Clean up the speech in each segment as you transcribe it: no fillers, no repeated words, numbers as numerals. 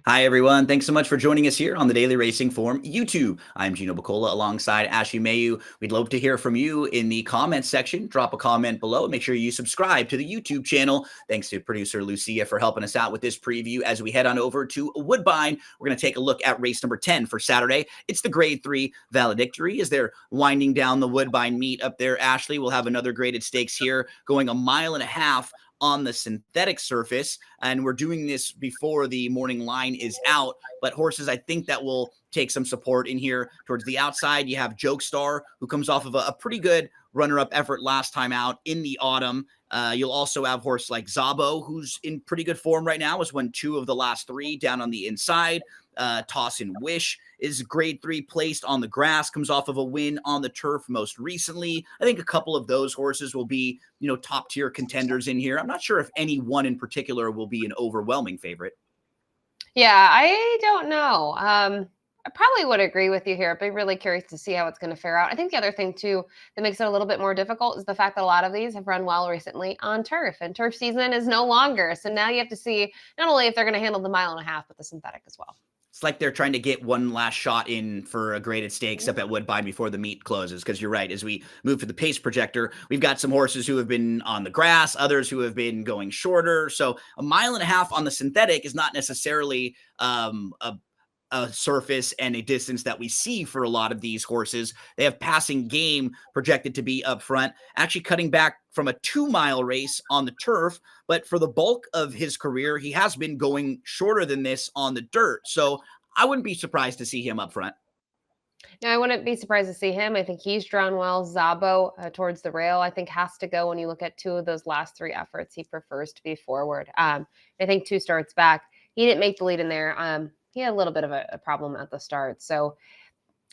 Hi, everyone. Thanks so much for joining us here on the Daily Racing Form YouTube. I'm Gino Buccola alongside Ashley Mailloux. We'd love to hear from you in the comments section. Drop a comment below. Make sure you subscribe to the YouTube channel. Thanks to producer Lucia for helping us out with this preview as we head on over to Woodbine. We're going to take a look at race number 10 for Saturday. It's the Grade 3 Valedictory as they're winding down the Woodbine meet up there. Ashley will have another graded stakes here going a mile and a half on the synthetic surface, and we're doing this before the morning line is out, but horses I think that will take some support in here. Towards the outside, you have Jokestar, who comes off of a pretty good runner-up effort last time out in the autumn. You'll also have horse like Zabo, who's in pretty good form right now, has won 2 of the last 3 down on the inside. Toss and Wish is grade 3 placed on the grass, comes off of a win on the turf most recently. I think a couple of those horses will be, top tier contenders in here. I'm not sure if any one in particular will be an overwhelming favorite. Yeah, I don't know. I probably would agree with you here. I'd be really curious to see how it's going to fare out. I think the other thing, too, that makes it a little bit more difficult is the fact that a lot of these have run well recently on turf, and turf season is no longer. So now you have to see not only if they're going to handle the mile and a half, but the synthetic as well. It's like they're trying to get one last shot in for a graded stakes up at Woodbine before the meet closes, because you're right. As we move to the pace projector, we've got some horses who have been on the grass, others who have been going shorter. So a mile and a half on the synthetic is not necessarily a surface and a distance that we see for a lot of these horses. They have passing game projected to be up front, actually cutting back from a 2-mile race on the turf. But for the bulk of his career, he has been going shorter than this on the dirt. So I wouldn't be surprised to see him up front. Now, I wouldn't be surprised to see him. I think he's drawn well. Zabo towards the rail, I think, has to go when you look at 2 of those last 3 efforts. He prefers to be forward. I think 2 starts back, he didn't make the lead in there. He had a little bit of a problem at the start. So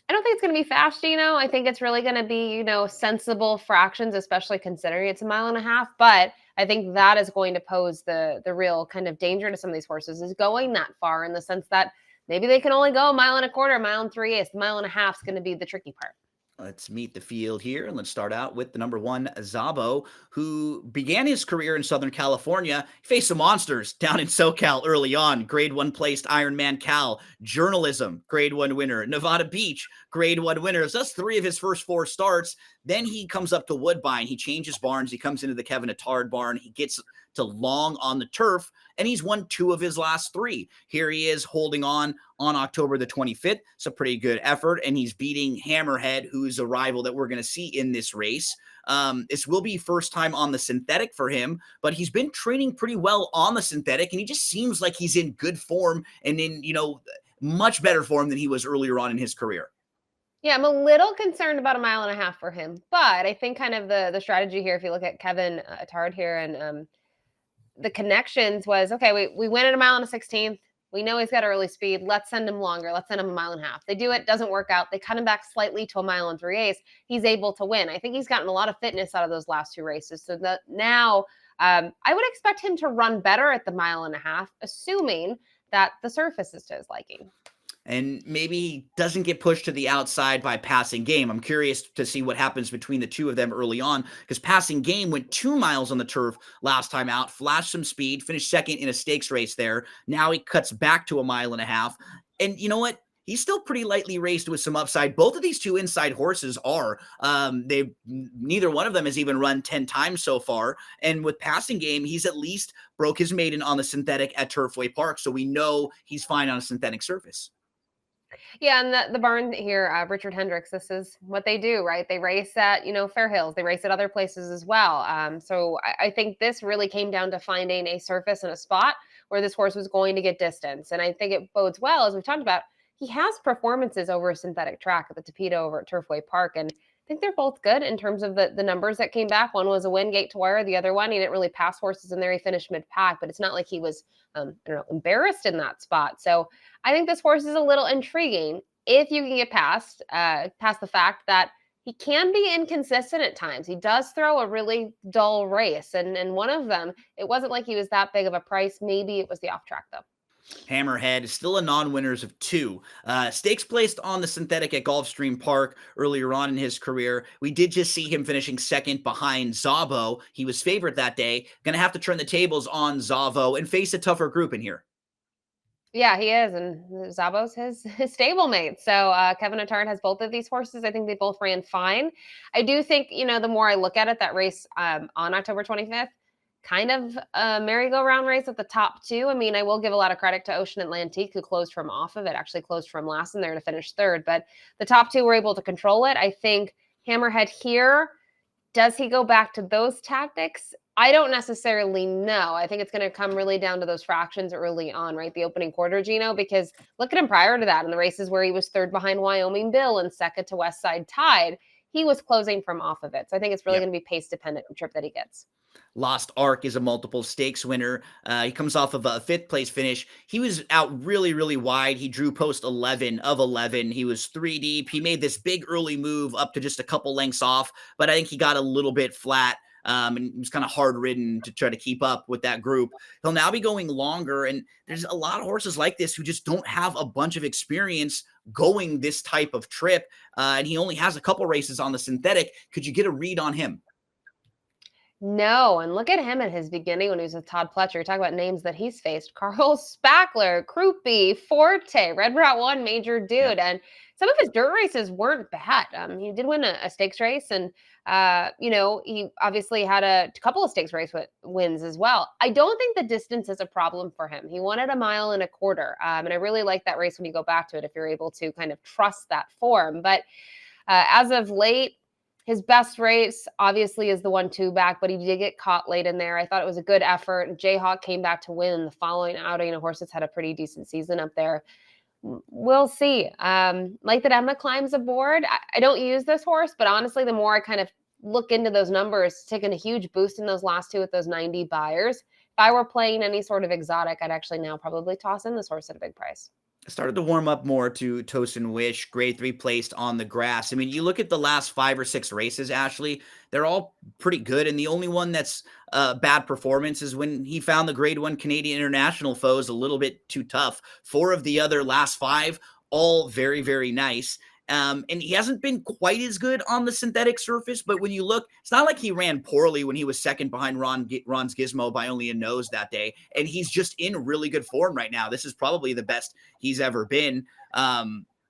I don't think it's going to be fast, I think it's really going to be, sensible fractions, especially considering it's a mile and a half. But I think that is going to pose the real kind of danger to some of these horses, is going that far, in the sense that maybe they can only go a mile and a quarter, a mile and 3/8. The mile and a half is going to be the tricky part. Let's meet the field here, and let's start out with the number 1, Zabo, who began his career in Southern California. He faced some monsters down in SoCal early on. Grade 1 placed Ironman Cal, Journalism, Grade 1 winner, Nevada Beach, Grade 1 winners. That's 3 of his first 4 starts. Then he comes up to Woodbine. He changes barns. He comes into the Kevin Attard barn. He gets to long on the turf, and he's won 2 of his last 3. Here he is holding on October the 25th. It's a pretty good effort, and he's beating Hammerhead, who's a rival that we're going to see in this race. This will be first time on the synthetic for him, but he's been training pretty well on the synthetic, and he just seems like he's in good form and in, much better form than he was earlier on in his career. Yeah, I'm a little concerned about a mile and a half for him, but I think kind of the strategy here, if you look at Kevin Attard here, and the connections was, okay, we win at a mile and a 16th. We know he's got early speed. Let's send him longer. Let's send him a mile and a half. They do it, doesn't work out. They cut him back slightly to a mile and 3/8. He's able to win. I think he's gotten a lot of fitness out of those last 2 races. So that now I would expect him to run better at the mile and a half, assuming that the surface is to his liking. And maybe he doesn't get pushed to the outside by passing game. I'm curious to see what happens between the 2 of them early on, because passing game went 2 miles on the turf last time out, flashed some speed, finished second in a stakes race there. Now he cuts back to a mile and a half. And you know what? He's still pretty lightly raced with some upside. Both of these 2 inside horses are. Neither one of them has even run 10 times so far. And with passing game, he's at least broke his maiden on the synthetic at Turfway Park. So we know he's fine on a synthetic surface. Yeah, and the barn here, Richard Hendricks, this is what they do, right? They race at, Fair Hills. They race at other places as well. So I think this really came down to finding a surface and a spot where this horse was going to get distance. And I think it bodes well, as we've talked about. He has performances over a synthetic track at the Tapito over at Turfway Park, and I think they're both good in terms of the numbers that came back. One was a win, gate to wire. The other one, he didn't really pass horses in there. He finished mid-pack, but it's not like he was, embarrassed in that spot. So I think this horse is a little intriguing if you can get past the fact that he can be inconsistent at times. He does throw a really dull race, and one of them, it wasn't like he was that big of a price. Maybe it was the off track, though. Hammerhead is still a non-winners of 2. Stakes placed on the synthetic at Gulfstream Park earlier on in his career. We did just see him finishing second behind Zabo. He was favored that day. Going to have to turn the tables on Zavo and face a tougher group in here. Yeah, he is, and Zabo's his stablemate. So Kevin Attard has both of these horses. I think they both ran fine. I do think, the more I look at it, that race on October 25th, kind of a merry-go-round race at the top two. I mean, I will give a lot of credit to Ocean Atlantique, who closed from off of it, actually closed from last in there to finish third. But the top two were able to control it. I think Hammerhead here, does he go back to those tactics? I don't necessarily know. I think it's going to come really down to those fractions early on, right? The opening quarter, Gino, because look at him prior to that in the races where he was third behind Wyoming Bill and second to West Side Tide. He was closing from off of it. So I think it's really going to be pace dependent the trip that he gets. Lost Ark is a multiple stakes winner. He comes off of a fifth place finish. He was out really, really wide. He drew post 11 of 11. He was three deep. He made this big early move up to just a couple lengths off, but I think he got a little bit flat. And it was kind of hard ridden to try to keep up with that group. He'll now be going longer. And there's a lot of horses like this who just don't have a bunch of experience going this type of trip. And he only has a couple races on the synthetic. Could you get a read on him? No, and look at him at his beginning when he was with Todd Pletcher. Talk about names that he's faced: Carl Spackler, Krupe, Forte, Red Rat One, Major Yeah. Dude, and some of his dirt races weren't bad. He did win a stakes race, and he obviously had a couple of stakes race wins as well. I don't think the distance is a problem for him. He wanted a mile and a quarter, and I really like that race when you go back to it if you're able to kind of trust that form. But as of late, his best race obviously is the 1-2 back, but he did get caught late in there. I thought it was a good effort. Jayhawk came back to win in the following outing. A horse that's had a pretty decent season up there. We'll see. Like that Emma climbs aboard. I don't use this horse, but honestly, the more I kind of look into those numbers, taking a huge boost in those last two with those 90 buyers. If I were playing any sort of exotic, I'd actually now probably toss in this horse at a big price. Started to warm up more to Toast and Wish, grade 3 placed on the grass. I mean, you look at the last 5 or 6 races, Ashley, they're all pretty good. And the only one that's bad performance is when he found the grade 1 Canadian International foes a little bit too tough. 4 of the other last 5, all very, very nice. And he hasn't been quite as good on the synthetic surface, but when you look, it's not like he ran poorly when he was second behind Ron's Gizmo by only a nose that day. And he's just in really good form right now. This is probably the best he's ever been.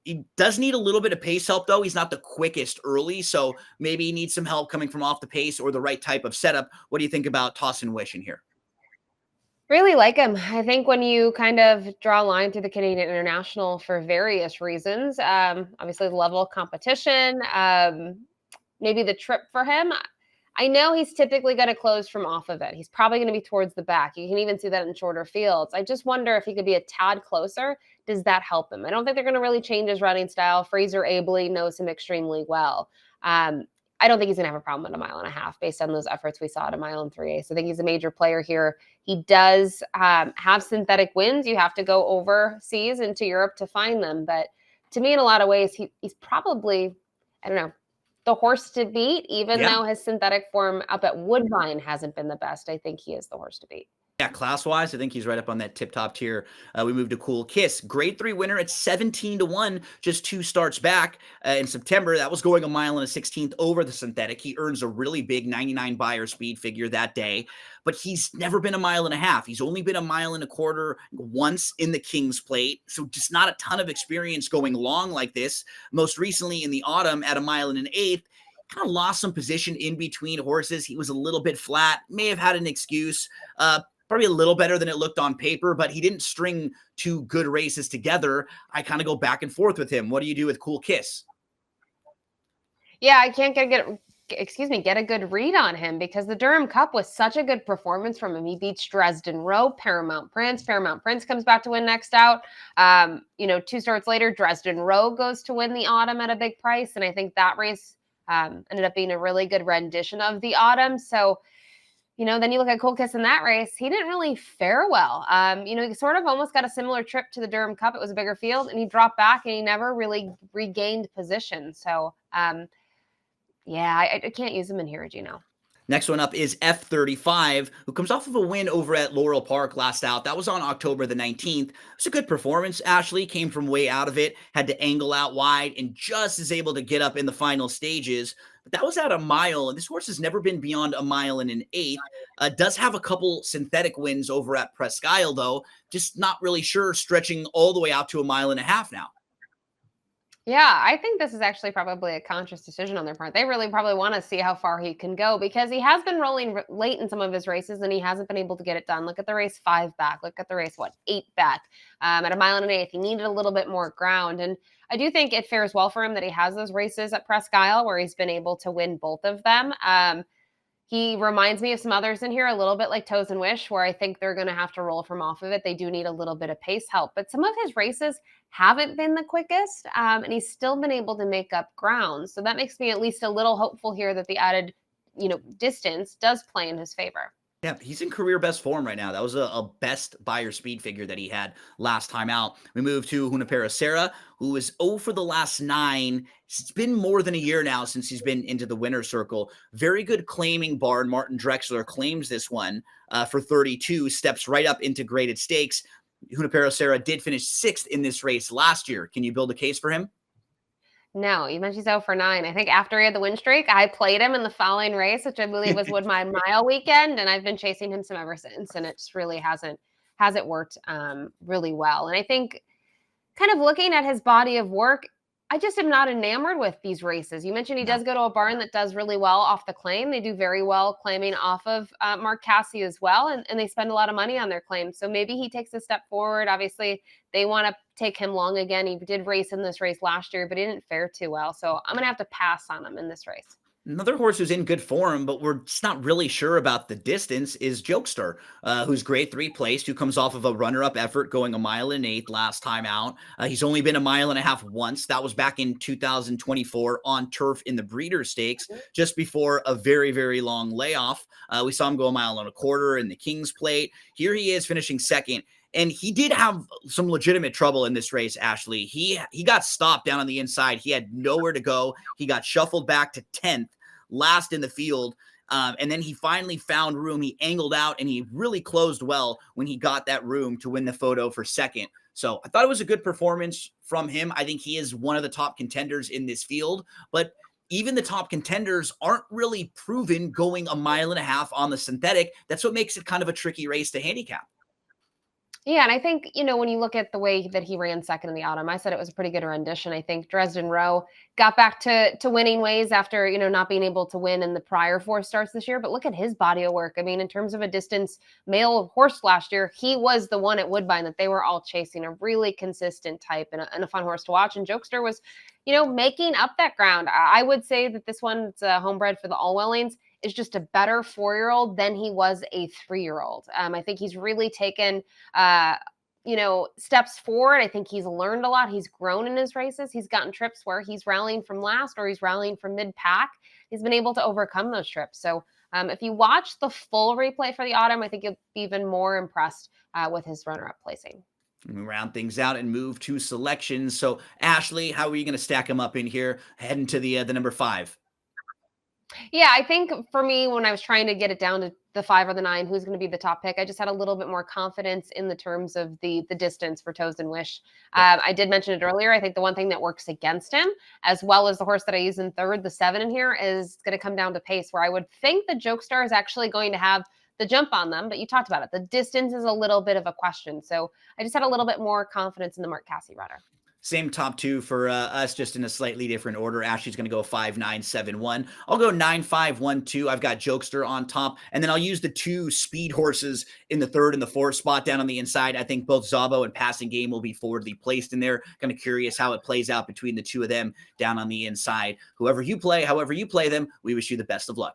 He does need a little bit of pace help, though. He's not the quickest early, so maybe he needs some help coming from off the pace or the right type of setup. What do you think about Toss and Wish in here? Really like him. I think when you kind of draw a line through the Canadian International for various reasons, obviously the level of competition, maybe the trip for him. I know he's typically going to close from off of it. He's probably going to be towards the back. You can even see that in shorter fields. I just wonder if he could be a tad closer. Does that help him? I don't think they're going to really change his running style. Fraser Abley knows him extremely well. I don't think he's going to have a problem at a mile and a half based on those efforts we saw at a mile and 3/8. I think he's a major player here. He does have synthetic wins. You have to go overseas into Europe to find them. But to me, in a lot of ways, he's probably, I don't know, the horse to beat, even Yeah. though his synthetic form up at Woodbine hasn't been the best. I think he is the horse to beat. Yeah, class-wise, I think he's right up on that tip-top tier. We moved to Cool Kiss. Grade 3 winner at 17-1, just 2 starts back in September. That was going a mile and a 16th over the synthetic. He earns a really big 99 buyer speed figure that day, but he's never been a mile and a half. He's only been a mile and a quarter once in the King's Plate, so just not a ton of experience going long like this. Most recently in the autumn at a mile and an eighth, kind of lost some position in between horses. He was a little bit flat, may have had an excuse. Probably a little better than it looked on paper, but he didn't string 2 good races together. I kind of go back and forth with him. What do you do with Cool Kiss? Yeah, I can't get a good read on him because the Durham Cup was such a good performance from him. He beats Dresden Rowe, Paramount Prince. Paramount Prince comes back to win next out. 2 starts later, Dresden Rowe goes to win the autumn at a big price. And I think that race ended up being a really good rendition of the autumn. So, then you look at Cool Kiss in that race, he didn't really fare well. He sort of almost got a similar trip to the Durham Cup. It was a bigger field, and he dropped back, and he never really regained position. So, I can't use him in here, Gino. Next one up is F35, who comes off of a win over at Laurel Park last out. That was on October the 19th. It was a good performance. Ashley came from way out of it, had to angle out wide, and just is able to get up in the final stages. but that was at a mile, and this horse has never been beyond a mile and an eighth. Does have a couple synthetic wins over at Presque Isle, though. Just not really sure, stretching all the way out to a mile and a half now. Yeah, I think this is actually probably a conscious decision on their part. They really probably want to see how far he can go because he has been rolling late in some of his races and he hasn't been able to get it done. Look at the race 5 back. Look at the race, 8 back at a mile and an eighth. He needed a little bit more ground. And I do think it fares well for him that he has those races at Presque Isle where he's been able to win both of them. He reminds me of some others in here, a little bit like Toes and Wish, where I think they're going to have to roll from off of it. They do need a little bit of pace help, but some of his races haven't been the quickest, and he's still been able to make up ground. So that makes me at least a little hopeful here that the added, distance does play in his favor. Yeah, he's in career best form right now. That was a best Beyer speed figure that he had last time out. We move to Junipero Serra, who is 0 for the last 9. It's been more than a year now since he's been into the winner's circle. Very good claiming barn. Martin Drexler claims this one for 32, steps right up into graded stakes. Junipero Serra did finish 6th in this race last year. Can you build a case for him? No, you mentioned he's 0 for 9. I think after he had the win streak, I played him in the following race, which I believe was Woodbine Mile weekend, and I've been chasing him some ever since, and it just really hasn't worked really well. And I think kind of looking at his body of work, I just am not enamored with these races. You mentioned he does go to a barn that does really well off the claim. They do very well claiming off of Mark Casse as well, and they spend a lot of money on their claims. So maybe he takes a step forward. Obviously, they want to take him long again. He did race in this race last year, but he didn't fare too well. So I'm going to have to pass on him in this race. Another horse who's in good form, but we're just not really sure about the distance, is Jokestar, who's grade 3 placed, who comes off of a runner-up effort going a mile and 8 last time out. He's only been a mile and a half once. That was back in 2024 on turf in the Breeders' Stakes, just before a very, very long layoff. We saw him go a mile and a quarter in the King's Plate. Here he is finishing 2nd. And he did have some legitimate trouble in this race, Ashley. He got stopped down on the inside. He had nowhere to go. He got shuffled back to 10th. Last in the field, and then he finally found room. He angled out, and he really closed well when he got that room to win the photo for 2nd. So I thought it was a good performance from him. I think he is one of the top contenders in this field, but even the top contenders aren't really proven going a mile and a half on the synthetic. That's what makes it kind of a tricky race to handicap. Yeah, and I think, when you look at the way that he ran 2nd in the autumn, I said it was a pretty good rendition. I think Dresden Rowe got back to winning ways after, not being able to win in the prior 4 starts this year. But look at his body of work. I mean, in terms of a distance male horse last year, he was the one at Woodbine that they were all chasing, a really consistent type and a fun horse to watch. And Jokestar was, making up that ground. I would say that this one's homebred for the Allwellings is just a better 4-year-old than he was a 3-year-old. I think he's really taken, steps forward. I think he's learned a lot. He's grown in his races. He's gotten trips where he's rallying from last or he's rallying from mid-pack. He's been able to overcome those trips. So if you watch the full replay for the autumn, I think you'll be even more impressed with his runner-up placing. We round things out and move to selections. So, Ashley, how are you going to stack them up in here, heading to the number 5? Yeah, I think for me, when I was trying to get it down to the 5 or the 9, who's going to be the top pick, I just had a little bit more confidence in the terms of the distance for Toes and Wish. I did mention it earlier. I think the one thing that works against him, as well as the horse that I use in 3rd, the 7 in here, is going to come down to pace, where I would think the Jokestar is actually going to have the jump on them, but you talked about it. The distance is a little bit of a question. So I just had a little bit more confidence in the Mark Casse runner. Same top 2 for us, just in a slightly different order. Ashley's going to go 5, 9, 7, 1. I'll go 9, 5, 1, 2. I've got Jokestar on top, and then I'll use the 2 speed horses in the 3rd and the 4th spot down on the inside. I think both Zabo and Passing Game will be forwardly placed in there. Kind of curious how it plays out between the 2 of them down on the inside. Whoever you play, however you play them, we wish you the best of luck.